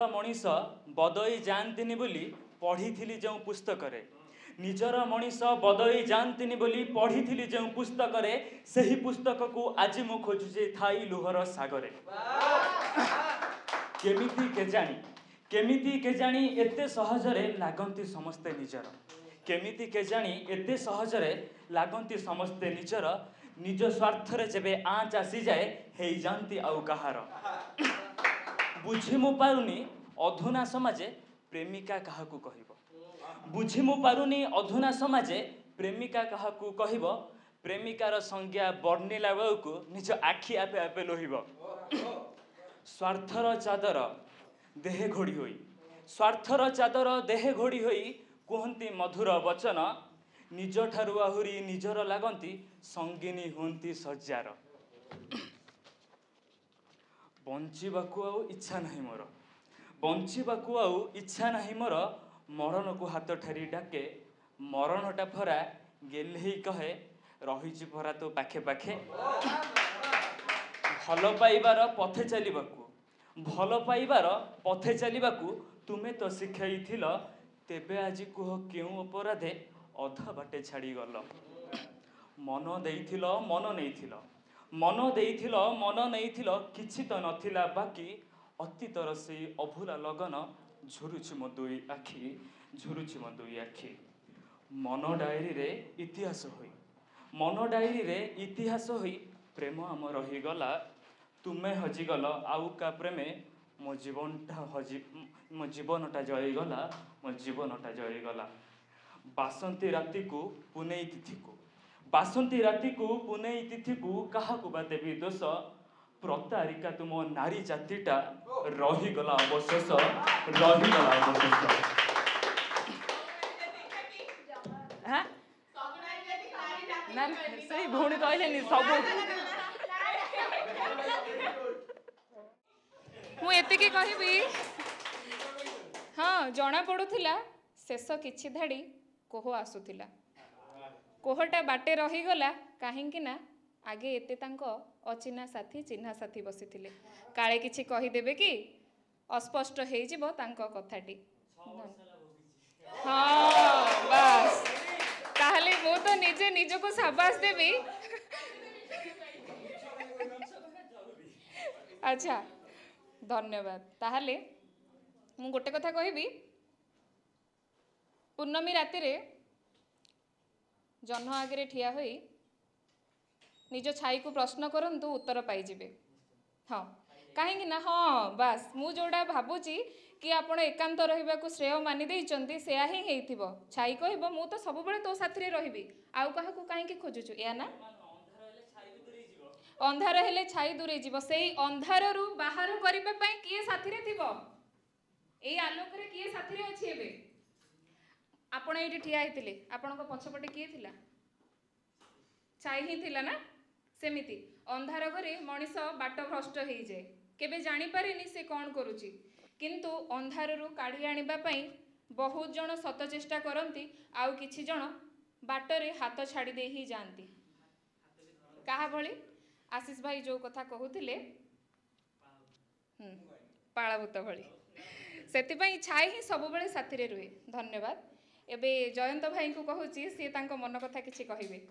मनीष बदई जाती बोली पढ़ी जो पुस्तक निजर मनीष बदई जाती बोली पढ़ी जो पुस्तक से ही पुस्तक को आज मु खोजुचे थाई लुहर सागरे केमिति केजाणी एते सहजरे लागंती समस्ते निजर केमिति केजाणी एते सहजरे लागंती समस्ते निजर निज स्वार्थरे जेबे आँच आसी जाए हे जानती आउ कहार बुझी मु पारुनी अधुना समाजे प्रेमिका काहाकू कहिब बुझी मु पारुनी अधुना समाजे प्रेमिका काहाकू कहिब प्रेमिकार संज्ञा वर्णिला बेलू निज आखि आपे आपे लोहिब स्वार्थर चादर देहे घोड़ी होई स्वार्थर चादर देहे घोड़ी होई कुहंती मधुर वचन निज ठारु आहुरी निजर लागंती संगिनी हुंती सज्जार बंचिबाकू आउ इच्छा नहीं मोर बंचिबाकू आउ इच्छा नहीं मोर मरण को हाथ ठारी डाके मरणटा फरा गेले कहे रही फरा तो पाखे पाखे भल पाइबार पथे चलिबाकू तुमे तो शिखाई तेबे आज कुह क्यों अपराधे अधा बाटे छाड़ी गल मन देइथिल किछि तो नथिला बाकी अतीतर से अभुला लगन झुरुछि मो दुई आखि मन डायरी रे इतिहास होई प्रेम आम रहीगला तुमे हजिगल आउ का प्रेमे मो जीवनटा जयगला बासंती राति को पुनेई तिथि को काहाकू बा देवी दोष प्रतारिका तुम नारी जातिटा रहीगला अवशेष से भौणी कहले सब मुझे कहबी हाँ जना पड़ूला शेष किछि धाड़ी कोह आसुथिला कोहटा बाटे रहीगला कहीं ना आगे एते तांको अचिन्हा साथी चिन्हा साथी बसिथिले काले किछि कहीदेबे कि अस्पष्ट हो जिवो तांको कथाटी हाँ बस ताहले मु तो निजे निजको शाबाश देबी अच्छा धन्यवाद ताहले मु गोटे कथा कहबी पूर्णमी राति रे जह्न आगे ठिया होई निज छाई को प्रश्न करंतु उत्तर पाइजिबे हाँ कहीं ना हाँ बास मु जोड़ा भावुची कि आपण एकांत रहिबाकू श्रेय मानि देइचंती सेया ही हेइथिबो छाई कहबो मु तो सब बेले तो साथी रे रहिबी आउ काहाकू काहे खोजुछु या ना अंधार हेले छाई दूरे जीव सेई अंधार रु बाहर करिबा पई किए साथी रे थिबो एई आलोक रे किए साथी रे अछि एबे आपण एठी ठिया हेतिले आपणको पछपटे किए थिला छाई ही थिला ना सेमिति अंधार घरे मनीष बाट भ्रष्ट हो जाए केबे जानी पारेनी से कौन करुची किंतु अंधार रु काढ़ी आनिबा पई बहुत जन सत चेष्टा करती आउ किछि जन बाटरे हाथ छाड़ी दे ही जानती कहा भली आशीष भाई जो कथा कहूथिले पाळाभूत भली सेतिपई छाई ही सब बेले साथी रे रुहे धन्यवाद एबे जयंत भाई को कहूची सी तांको मन कथा किछि कहिबे।